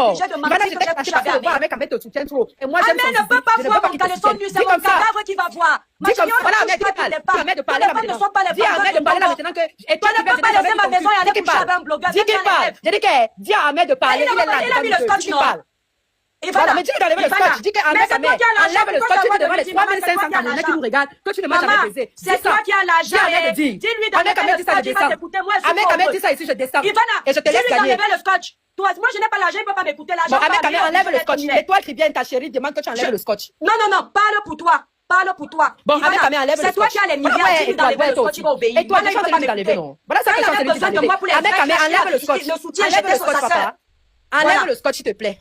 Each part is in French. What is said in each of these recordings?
obligée de mentir que j'ai couché avec Ahmed. Ahmed te soutient trop. Et moi, Ahmed ne peut pas voir mon caleçon nu, c'est mon cadavre qui va voir. Dis comme ça, voilà, Ahmed, Ahmed de parler là maintenant. Dis à Ahmed de parler là maintenant que... Et toi, tu ne peux pas laisser ma maison et aller coucher avec un blogueur. Dis qu'il parle. Dis à Ahmed de parler. Il a mis le scotch, non? Voilà, mais dis d'enlever le scotch. Dis qu'Ahmed enlève le scotch devant les 3500 Camerounais qui nous regardent, que tu ne m'as jamais baisé. C'est toi qui as l'argent. Dis-lui d'enlever le scotch, il va t'écouter. Moi, je suis Ahmed dit ça ici, je descends. Et je te laisse gagner. gagner. Dis-lui d'enlever le scotch. Toi, moi, je n'ai pas l'argent, il ne peut pas m'écouter. L'argent. Bon, Ahmed, enlève le scotch. Et toi qui viens, ta chérie, demande que tu enlèves le scotch. Non, parle pour toi. Parle pour toi. Bon, Ahmed, enlève le scotch. C'est toi qui as les milliards, dis-lui d'enlever le scotch, il va obéir. Et toi, déjà, c'est lui d'enlever, non? Voilà ça que je suis d'enlever. Ahmed, enlève le scotch. Enlève le scotch, papa. Enlève le scotch, s'il te plaît.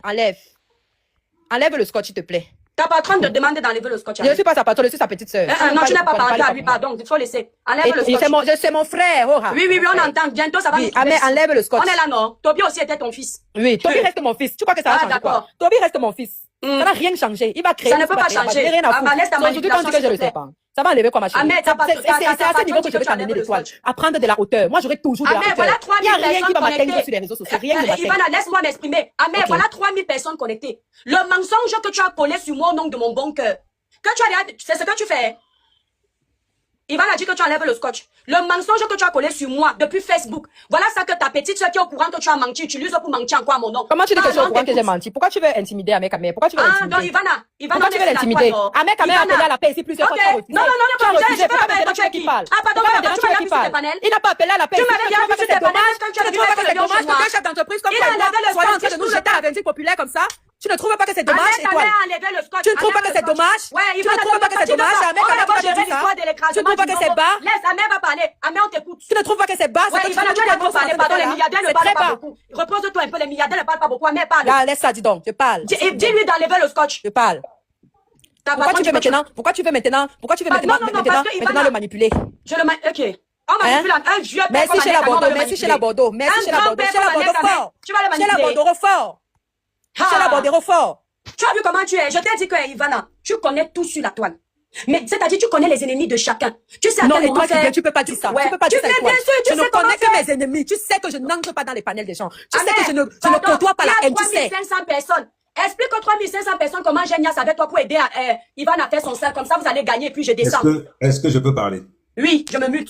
Enlève le scotch, s'il te plaît. Ta patronne te demande d'enlever le scotch. Je ne suis pas sa patronne, je suis sa petite sœur. Non, tu n'as pas parlé à lui, pardon. Il faut laisser. Enlève le scotch. C'est mon frère, Oui, on entend. Bientôt, ça va nous trouver. Enlève le scotch. On est là, non? Toby aussi était ton fils. Oui, Toby reste mon fils. Tu crois que ça va changer quoi? Toby reste mon fils. Ça n'a rien changé. Il va créer. Ça ne peut pas changer. Rien à foutre. Laisse ta manipulation, que je le sais pas. Ça va enlever quoi, ma chérie? C'est à ce niveau que je vais t'emmener l'étoile. À prendre de la hauteur. Moi, j'aurai toujours de la hauteur. Voilà 3000 personnes. Il n'y a rien qui va connectées. m'atteindre sur les réseaux sociaux. Rien ne m'atteint. Ivana, laisse-moi m'exprimer. Ahmed, voilà 3000 personnes connectées. Le mensonge que tu as collé sur moi au nom de mon bon cœur. C'est ce que tu fais. Ivan a dit que tu enlèves le scotch. Le mensonge que tu as collé sur moi depuis Facebook. Voilà ça que ta petite soeur qui est au courant que tu as menti, tu l'uses pour mentir encore à mon nom. Comment tu dis que je suis au courant que j'ai menti? Pourquoi tu veux intimider Ahmed Kamé? Pourquoi tu veux l'intimider? Ah non, Ivana, pourquoi tu veux l'intimider? Ahmed Kamé a appelé à la paix ici plusieurs fois. Non, je peux pas appeler quand tu es qui? Ah, pardon, tu m'avais vu sur tes panels. Il n'a pas appelé à la paix. Tu m'avais bien vu sur tes panels quand tu as dit que c'est dommage que un chef d'entreprise comme toi soit en train de nous jeter à la vindicte populaire comme ça? Tu ne trouves pas que c'est dommage, Étoile? Tu ne trouves pas que c'est dommage? Ouais, tu ne trouves pas que c'est dommage? Ahmed Kamé, tu ne trouves pas que c'est bas? Laisse, Ahmed va parler. Ahmed, on t'écoute. Tu ne trouves pas que c'est bas? Ouais, Ivana, tu n'as pas parlé. Pardon, les milliardaires ne parlent pas beaucoup. Repose-toi un peu, les milliardaires ne parlent pas beaucoup. Ahmed parle. Là, laisse ça, dis donc, je parle. Dis-lui d'enlever le scotch. Je parle. Pourquoi tu veux maintenant le manipuler? Je le manipule. Ok. On manipule un vieux père. Merci chez la Bordeaux, merci chez la Bordeaux, merci chez la Bordeaux, chez la Bordeaux fort. Tu vas le manipuler. Chez la Bordeaux fort. Chez la Bordeaux fort. Tu as vu comment tu es? Je t'ai dit que Ivana, tu connais tout sur la toile. Mais c'est-à-dire tu connais les ennemis de chacun. Tu sais à non, quel moment faire... tu peux pas dire ça. Ouais. Tu peux pas dire ça. Je ne connais que mes ennemis. Tu sais que je n'entre pas dans les panels des gens. Tu sais que je ne côtoie pas la haine. Tu sais. 3500 personnes. Explique aux 3500 personnes comment Génias avec toi pour aider Ivan à faire son sel. Comme ça, vous allez gagner et puis je descends. Est-ce que je peux parler? Oui, je me mute.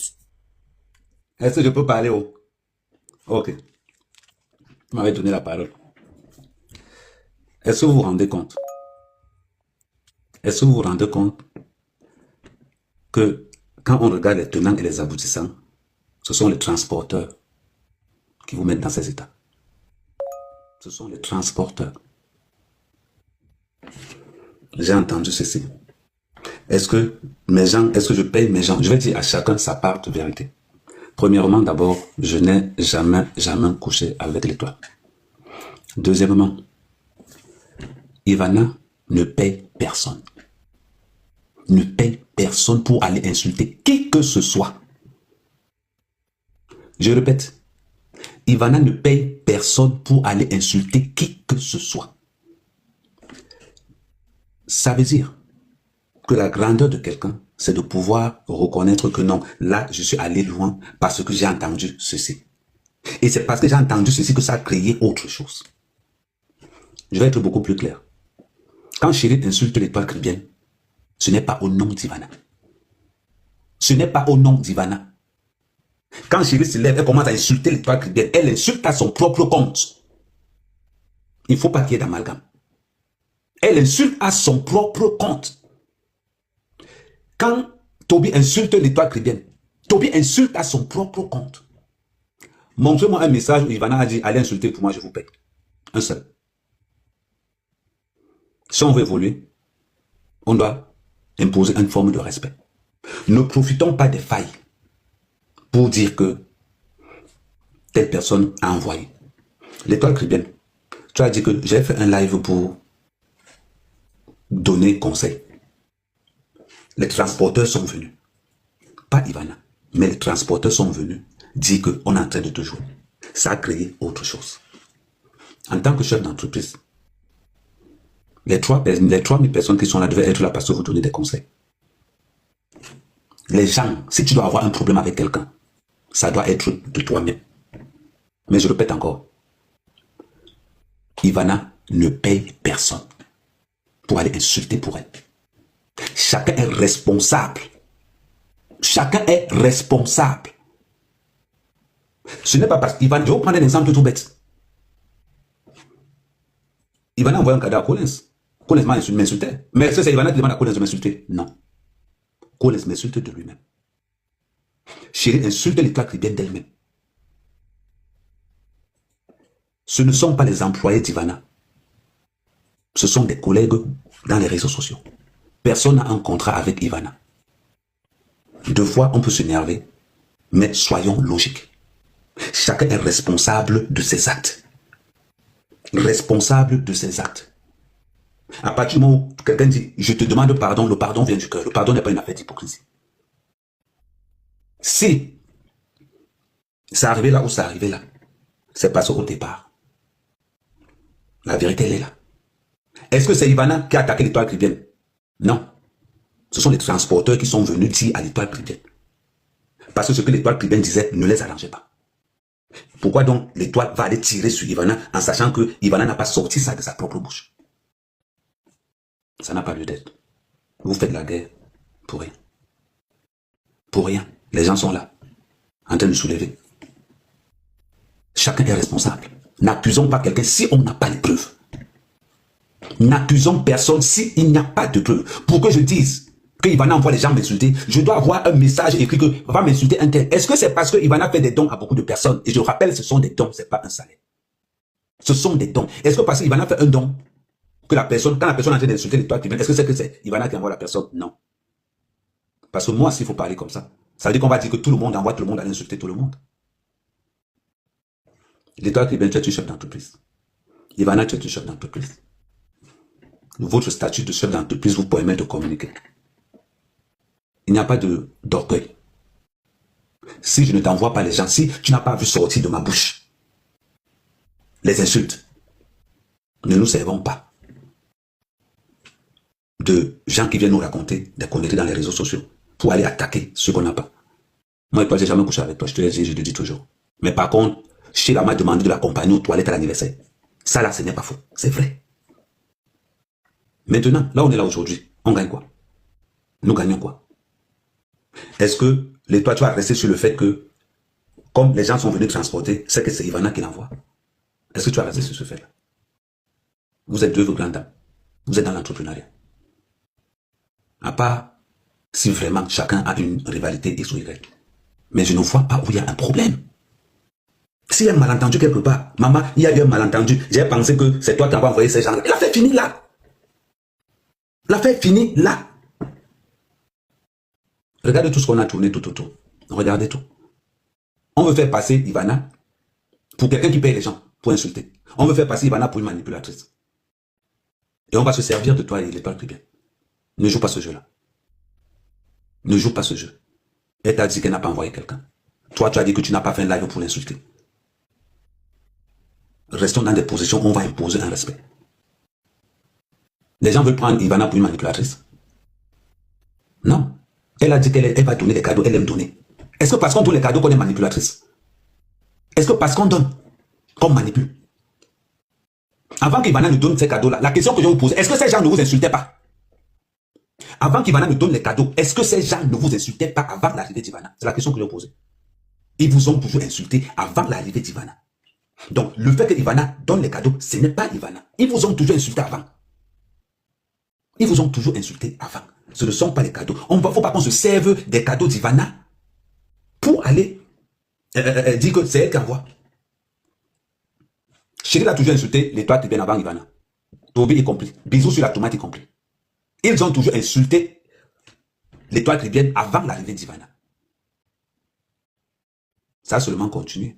Est-ce que je peux parler? Ok. Vous m'avez donné la parole. Est-ce que vous vous rendez compte? Est-ce que vous vous rendez compte que quand on regarde les tenants et les aboutissants, ce sont les transporteurs qui vous mettent dans ces états. Ce sont les transporteurs. J'ai entendu ceci. Est-ce que je paye mes gens? Je vais dire à chacun sa part de vérité. Premièrement, d'abord, je n'ai jamais couché avec l'étoile. Deuxièmement, Ivana ne paye personne. Ne paye personne pour aller insulter qui que ce soit. Je répète, Ivana ne paye personne pour aller insulter qui que ce soit. Ça veut dire que la grandeur de quelqu'un, c'est de pouvoir reconnaître que non, là, je suis allé loin parce que j'ai entendu ceci. Et c'est parce que j'ai entendu ceci que ça a créé autre chose. Je vais être beaucoup plus clair. Quand Chérie insulte l'étoile chrétienne, ce n'est pas au nom d'Ivana. Ce n'est pas au nom d'Ivana. Quand Chérie se lève, elle commence à insulter l'étoile chrétienne. Elle insulte à son propre compte. Il ne faut pas qu'il y ait d'amalgame. Elle insulte à son propre compte. Quand Toby insulte l'étoile chrétienne, Toby insulte à son propre compte. Montrez-moi un message où Ivana a dit, allez insulter pour moi, je vous paye. Un seul. Si on veut évoluer, on doit imposer une forme de respect. Ne profitons pas des failles pour dire que telle personne a envoyé. L'étoile chrétienne, tu as dit que j'ai fait un live pour donner conseil. Les transporteurs sont venus. Pas Ivana, mais les transporteurs sont venus dire qu'on est en train de te jouer. Ça a créé autre chose. En tant que chef d'entreprise, les 3000 personnes qui sont là devaient être là parce que vous donnez des conseils. Les gens, si tu dois avoir un problème avec quelqu'un, ça doit être de toi-même. Mais je répète encore, Ivana ne paye personne pour aller insulter pour elle. Chacun est responsable. Chacun est responsable. Ce n'est pas parce qu'Ivana... Je vais vous prendre un exemple tout bête. Ivana a envoyé un cadeau à Collins. Collins m'insultait. Mais est-ce que c'est Ivana qui demande à Collins de m'insulter? Non. Collins m'insulte de lui-même. Chérie insulte l'étoile chrétienne d'elle-même. Ce ne sont pas les employés d'Ivana. Ce sont des collègues dans les réseaux sociaux. Personne n'a un contrat avec Ivana. Deux fois, on peut s'énerver, mais soyons logiques. Chacun est responsable de ses actes. Responsable de ses actes. À partir du moment où quelqu'un dit « Je te demande pardon », le pardon vient du cœur. Le pardon n'est pas une affaire d'hypocrisie. Si c'est arrivé là où c'est arrivé là, c'est parce qu'au départ, la vérité, elle est là. Est-ce que c'est Ivana qui a attaqué l'étoile chrétienne? Non. Ce sont les transporteurs qui sont venus dire à l'étoile chrétienne. Parce que ce que l'étoile chrétienne disait ne les arrangeait pas. Pourquoi donc l'étoile va aller tirer sur Ivana en sachant que Ivana n'a pas sorti ça de sa propre bouche? Ça n'a pas lieu d'être. Vous faites la guerre pour rien. Pour rien. Les gens sont là, en train de soulever. Chacun est responsable. N'accusons pas quelqu'un si on n'a pas les preuves. N'accusons personne s'il n'y a pas de preuves. Pour que je dise que Ivana envoie les gens m'insulter, je dois avoir un message écrit que va m'insulter un tel. Est-ce que c'est parce que Ivana fait des dons à beaucoup de personnes? Et je rappelle, ce sont des dons, ce n'est pas un salaire. Ce sont des dons. Est-ce que parce qu'Ivana fait un don, que la personne, quand la personne est en train d'insulter l'étoile chrétienne, est-ce que c'est Ivana qui envoie la personne? Non. Parce que moi, s'il faut parler comme ça veut dire qu'on va dire que tout le monde envoie tout le monde à insulter tout le monde. L'étoile chrétienne, tu es chef d'entreprise. Ivana, tu es chef d'entreprise. Votre statut de chef d'entreprise vous permet de communiquer. Il n'y a pas d'orgueil. Si je ne t'envoie pas les gens, si tu n'as pas vu sortir de ma bouche les insultes, ne nous servons pas de gens qui viennent nous raconter des conneries dans les réseaux sociaux pour aller attaquer ceux qu'on n'a pas. Moi et toi, j'ai jamais couché avec toi, je te l'ai dit, je te dis toujours. Mais par contre, Sheila m'a demandé de l'accompagner aux toilettes à l'anniversaire. Ça là, ce n'est pas faux, c'est vrai. Maintenant, là on est là aujourd'hui, on gagne quoi? Nous gagnons quoi? Est-ce que toi tu vas rester sur le fait que, comme les gens sont venus transporter, c'est que c'est Ivana qui l'envoie? Est-ce que tu vas rester sur ce fait-là? Vous êtes deux grandes dames. Vous êtes dans l'entrepreneuriat. À part si vraiment chacun a une rivalité X ou Y. Mais je ne vois pas où il y a un problème. S'il y a un malentendu quelque part, maman, il y a eu un malentendu, j'ai pensé que c'est toi qui as envoyé ces gens-là. L'affaire finit là. L'affaire finit là. Regardez tout ce qu'on a tourné tout autour. Regardez tout. On veut faire passer Ivana pour quelqu'un qui paye les gens, pour insulter. On veut faire passer Ivana pour une manipulatrice. Et on va se servir de toi et l'étoile chrétienne. Ne joue pas ce jeu-là. Ne joue pas ce jeu. Elle t'a dit qu'elle n'a pas envoyé quelqu'un. Toi, tu as dit que tu n'as pas fait un live pour l'insulter. Restons dans des positions où on va imposer un respect. Les gens veulent prendre Ivana pour une manipulatrice. Non. Elle a dit qu'elle va donner des cadeaux, elle aime donner. Est-ce que parce qu'on donne les cadeaux qu'on est manipulatrice? Est-ce que parce qu'on donne, qu'on manipule? Avant qu'Ivana nous donne ces cadeaux-là, la question que je vous pose, est-ce que ces gens ne vous insultaient pas? Avant qu'Ivana nous donne les cadeaux, est-ce que ces gens ne vous insultaient pas avant l'arrivée d'Ivana? C'est la question que je vous pose. Ils vous ont toujours insulté avant l'arrivée d'Ivana. Donc, le fait que Ivana donne les cadeaux, ce n'est pas Ivana. Ils vous ont toujours insulté avant. Ils vous ont toujours insulté avant. Ce ne sont pas les cadeaux. Il ne faut pas qu'on se serve des cadeaux d'Ivana pour aller dire que c'est elle qui envoie. Chérie a toujours insulté l'étoile qui vient avant Ivana. Toby y compris. Bisous sur la tomate y compris. Ils ont toujours insulté l'étoile qui vient avant l'arrivée d'Ivana. Ça a seulement continué.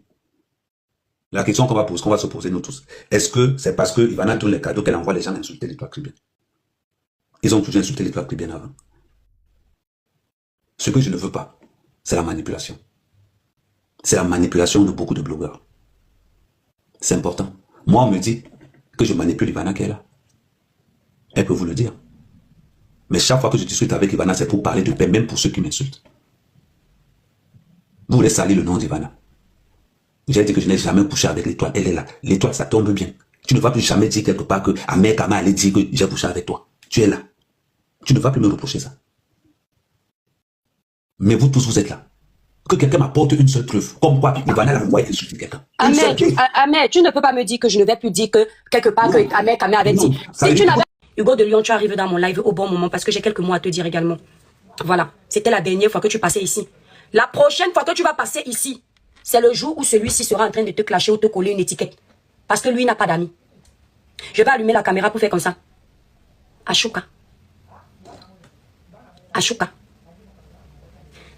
La question qu'on va se poser nous tous, est-ce que c'est parce que Ivana donne les cadeaux qu'elle envoie les gens insulter l'étoile qui vient? Ils ont toujours insulté l'étoile qui vient avant. Ce que je ne veux pas, c'est la manipulation. C'est la manipulation de beaucoup de blogueurs. C'est important. Moi, on me dit que je manipule Ivana qui est là. Elle peut vous le dire. Mais chaque fois que je discute avec Ivana, c'est pour parler de paix, même pour ceux qui m'insultent. Vous voulez salir le nom d'Ivana. J'ai dit que je n'ai jamais couché avec l'étoile. Elle est là. L'étoile, ça tombe bien. Tu ne vas plus jamais dire quelque part que Ahmed Kama allait dire que j'ai couché avec toi. Tu es là. Tu ne vas plus me reprocher ça. Mais vous tous, vous êtes là. Que quelqu'un m'apporte une seule preuve. Comme quoi, Ivana l'a envoyé insulter quelqu'un. Ahmed, tu ne peux pas me dire que je ne vais plus dire que quelque part que Ahmed Kama avait dit. Si tu n'avais... Hugo de Lyon, tu arrives dans mon live au bon moment parce que j'ai quelques mots à te dire également. Voilà. C'était la dernière fois que tu passais ici. La prochaine fois que tu vas passer ici, c'est le jour où celui-ci sera en train de te clasher ou te coller une étiquette. Parce que lui n'a pas d'amis. Je vais allumer la caméra pour faire comme ça. Ashuka. Ashuka.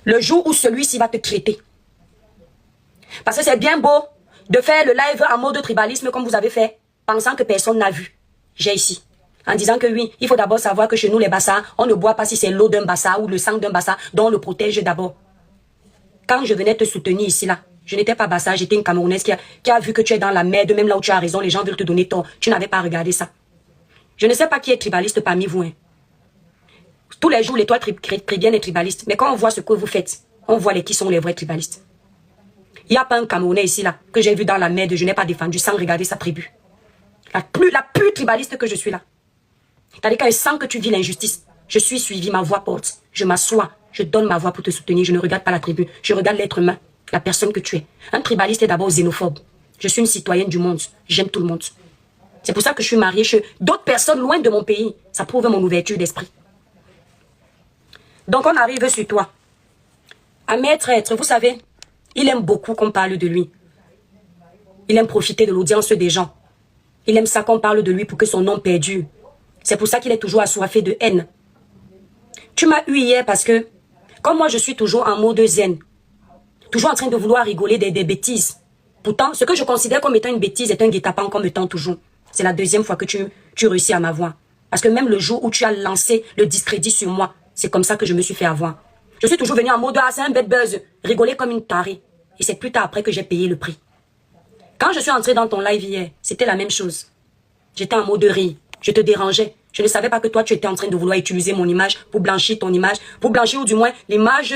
Le jour où celui-ci va te traiter. Parce que c'est bien beau de faire le live en mode tribalisme comme vous avez fait, pensant que personne n'a vu. J'ai ici. En disant que oui, il faut d'abord savoir que chez nous les Bassa, on ne boit pas si c'est l'eau d'un Bassa ou le sang d'un Bassa, dont on le protège d'abord. Quand je venais te soutenir ici là, je n'étais pas Bassa, j'étais une Camerounaise qui a vu que tu es dans la merde, même là où tu as raison, les gens veulent te donner tort. Tu n'avais pas regardé ça. Je ne sais pas qui est tribaliste parmi vous. Hein. Tous les jours, l'étoile chrétienne est tribaliste. Mais quand on voit ce que vous faites, on voit qui sont les vrais tribalistes. Il n'y a pas un Camerounais ici là que j'ai vu dans la merde, je n'ai pas défendu sans regarder sa tribu. La plus tribaliste que je suis là. C'est-à-dire quand je sens que tu vis l'injustice, je suis suivi, ma voix porte. Je m'assois, je donne ma voix pour te soutenir. Je ne regarde pas la tribu, je regarde l'être humain, la personne que tu es. Un tribaliste est d'abord xénophobe. Je suis une citoyenne du monde, j'aime tout le monde. C'est pour ça que je suis mariée chez d'autres personnes loin de mon pays. Ça prouve mon ouverture d'esprit. Donc on arrive sur toi. Ahmed Traître, vous savez, il aime beaucoup qu'on parle de lui. Il aime profiter de l'audience des gens. Il aime ça qu'on parle de lui pour que son nom perdure. C'est pour ça qu'il est toujours assoiffé de haine. Tu m'as eu hier parce que, comme moi je suis toujours en mode zen, toujours en train de vouloir rigoler des bêtises. Pourtant, ce que je considère comme étant une bêtise est un guet-apens comme étant toujours. C'est la deuxième fois que tu réussis à m'avoir. Parce que même le jour où tu as lancé le discrédit sur moi, c'est comme ça que je me suis fait avoir. Je suis toujours venu en mode, ah c'est un bête buzz, rigoler comme une tarée. Et c'est plus tard après que j'ai payé le prix. Quand je suis entrée dans ton live hier, c'était la même chose. J'étais en mode rire, je te dérangeais. Je ne savais pas que toi tu étais en train de vouloir utiliser mon image pour blanchir ton image, pour blanchir ou du moins l'image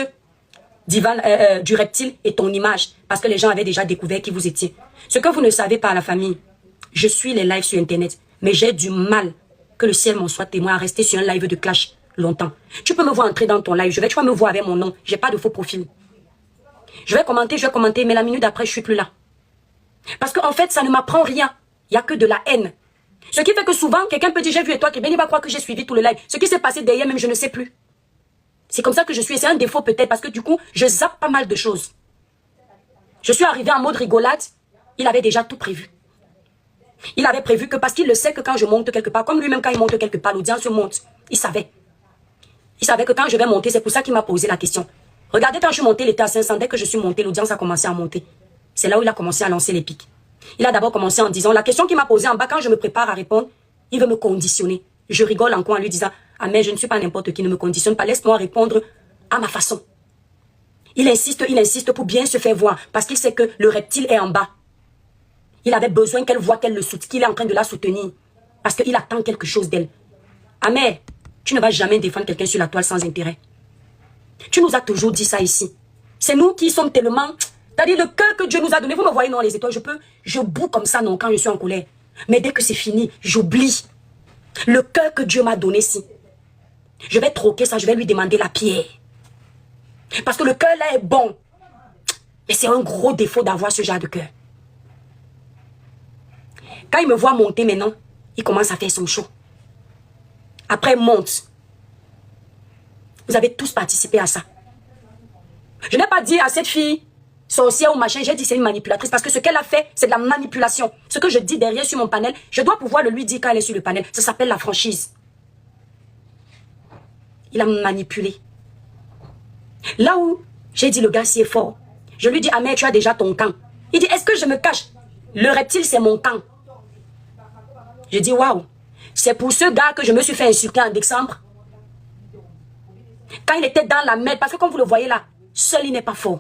du reptile et ton image. Parce que les gens avaient déjà découvert qui vous étiez. Ce que vous ne savez pas à la famille, je suis les lives sur internet, mais j'ai du mal, que le ciel m'en soit témoin, à rester sur un live de clash longtemps. Tu peux me voir entrer dans ton live, tu vas me voir avec mon nom, j'ai pas de faux profil. Je vais commenter, mais la minute d'après, je suis plus là. Parce qu'en fait, ça ne m'apprend rien. Il n'y a que de la haine. Ce qui fait que souvent, quelqu'un peut dire, j'ai vu et toi, il va croire que j'ai suivi tout le live. Ce qui s'est passé derrière, même je ne sais plus. C'est comme ça que je suis. C'est un défaut peut-être, parce que du coup, je zappe pas mal de choses. Je suis arrivée en mode rigolade. Il avait déjà tout prévu. Il avait prévu que, parce qu'il le sait que quand je monte quelque part, comme lui-même quand il monte quelque part, l'audience monte. Il savait. Il savait que quand je vais monter, c'est pour ça qu'il m'a posé la question. Regardez, quand je suis montée, il était à 500. Dès que je suis montée, l'audience a commencé à monter. C'est là où il a commencé à lancer les pics. Il a d'abord commencé en disant, la question qu'il m'a posée en bas, quand je me prépare à répondre, il veut me conditionner. Je rigole en coin en lui disant, ah mais je ne suis pas n'importe qui, ne me conditionne pas, laisse-moi répondre à ma façon. Il insiste pour bien se faire voir, parce qu'il sait que le reptile est en bas. Il avait besoin qu'elle voie qu'elle le soutienne, qu'il est en train de la soutenir, parce qu'il attend quelque chose d'elle. Ah mais, tu ne vas jamais défendre quelqu'un sur la toile sans intérêt. Tu nous as toujours dit ça ici. C'est nous qui sommes tellement... C'est-à-dire le cœur que Dieu nous a donné. Vous me voyez dans les étoiles, je boue comme ça non quand je suis en colère. Mais dès que c'est fini, j'oublie. Le cœur que Dieu m'a donné ici. Je vais troquer ça, je vais lui demander la pierre. Parce que le cœur là est bon. Mais c'est un gros défaut d'avoir ce genre de cœur. Quand il me voit monter maintenant, il commence à faire son show. Après, il monte. Vous avez tous participé à ça. Je n'ai pas dit à cette fille, sorcière ou machin, j'ai dit c'est une manipulatrice. Parce que ce qu'elle a fait, c'est de la manipulation. Ce que je dis derrière sur mon panel, je dois pouvoir le lui dire quand elle est sur le panel. Ça s'appelle la franchise. Il a manipulé. Là où j'ai dit le gars si est fort, je lui dis, ah mais tu as déjà ton camp. Il dit, est-ce que je me cache? Le reptile, c'est mon camp. Je dis, waouh. C'est pour ce gars que je me suis fait insulter en décembre. Quand il était dans la merde, parce que comme vous le voyez là, seul il n'est pas fort.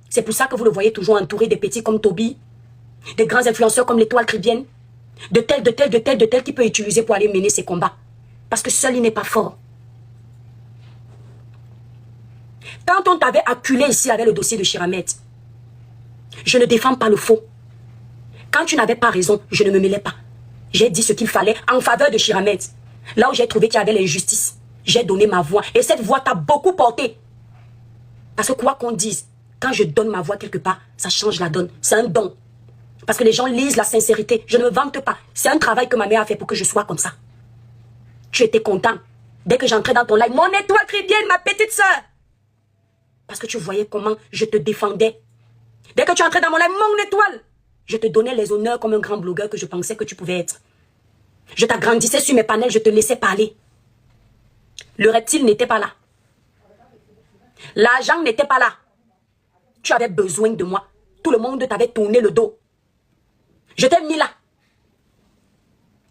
C'est pour ça que vous le voyez toujours entouré des petits comme Toby, des grands influenceurs comme l'étoile chrétienne, de tel qu'il peut utiliser pour aller mener ses combats. Parce que seul il n'est pas fort. Quand on t'avait acculé ici avec le dossier de Chiramet, je ne défends pas le faux. Quand tu n'avais pas raison, je ne me mêlais pas. J'ai dit ce qu'il fallait en faveur de Chiramet. Là où j'ai trouvé qu'il y avait l'injustice, j'ai donné ma voix. Et cette voix t'a beaucoup porté. Parce que quoi qu'on dise, quand je donne ma voix quelque part, ça change la donne. C'est un don. Parce que les gens lisent la sincérité. Je ne me vante pas. C'est un travail que ma mère a fait pour que je sois comme ça. Tu étais content. Dès que j'entrais dans ton live, mon étoile chrétienne, ma petite soeur. Parce que tu voyais comment je te défendais. Dès que tu entrais dans mon live, mon étoile, je te donnais les honneurs comme un grand blogueur que je pensais que tu pouvais être. Je t'agrandissais sur mes panels, je te laissais parler. Le reptile n'était pas là. L'argent n'était pas là. Tu avais besoin de moi. Tout le monde t'avait tourné le dos. Je t'ai mis là.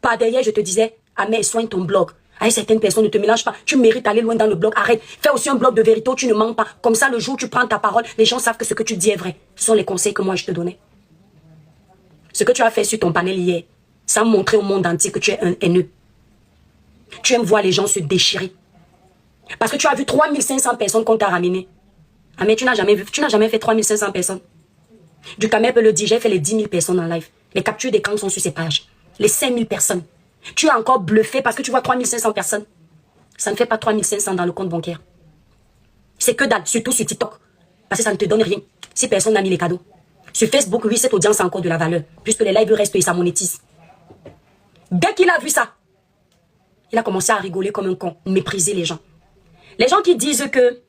Par derrière, je te disais, Amé, soigne ton blog. Avec certaines personnes, ne te mélange pas. Tu mérites d'aller loin dans le blog. Arrête. Fais aussi un blog de vérité où tu ne mens pas. Comme ça, le jour où tu prends ta parole, les gens savent que ce que tu dis est vrai. Ce sont les conseils que moi, je te donnais. Ce que tu as fait sur ton panel hier, ça montrer au monde entier que tu es un haineux. Tu aimes voir les gens se déchirer. Parce que tu as vu 3500 personnes qu'on t'a ramenées. Ah mais tu n'as jamais fait 3500 personnes. Du Camer peut le dire, j'ai fait les 10 000 personnes en live. Les captures d'écran sont sur ces pages. Les 5000 personnes. Tu as encore bluffé parce que tu vois 3500 personnes. Ça ne fait pas 3500 dans le compte bancaire. C'est que dalle, surtout sur TikTok. Parce que ça ne te donne rien. Si personne n'a mis les cadeaux. Sur Facebook, oui, cette audience a encore de la valeur. Puisque les lives restent et ça monétise. Dès qu'il a vu ça, il a commencé à rigoler comme un con, mépriser les gens. Les gens qui disent que,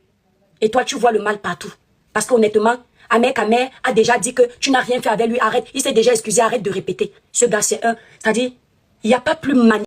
et toi tu vois le mal partout. Parce qu'honnêtement, Ahmed Kamer a déjà dit que tu n'as rien fait avec lui, arrête. Il s'est déjà excusé, arrête de répéter. Ce gars c'est un, c'est-à-dire, il n'y a pas plus magnifique.